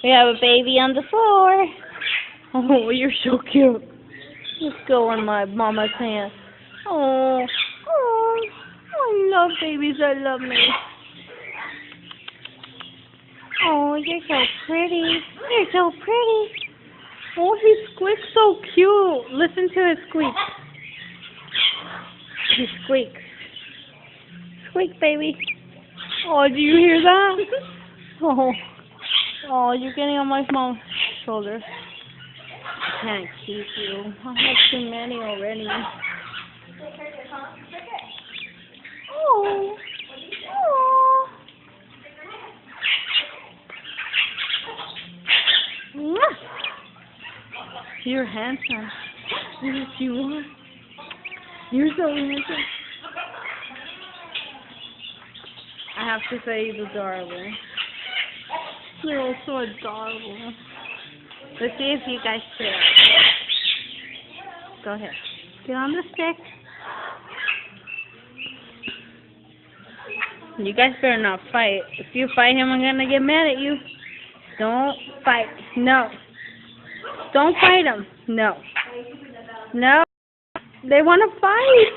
We have a baby on the floor. Oh, you're so cute. Let's go on my mama's hand. Oh, oh, I love babies that love me. Oh, you're so pretty. You're so pretty. Oh, he squeaks so cute. Listen to his squeak. He squeaks. Squeak, baby. Oh, do you hear that? Oh, you're getting on my mom's shoulder. I can't keep you. I have too many already. Oh. Oh. You're handsome. Yes, you are. You're so handsome. I have to say he's adorable. They're all so adorable. Let's see if you guys share. Go ahead. Get on the stick. You guys better not fight. If you fight him, I'm gonna get mad at you. Don't fight. No. Don't fight him. No. No. They want to fight.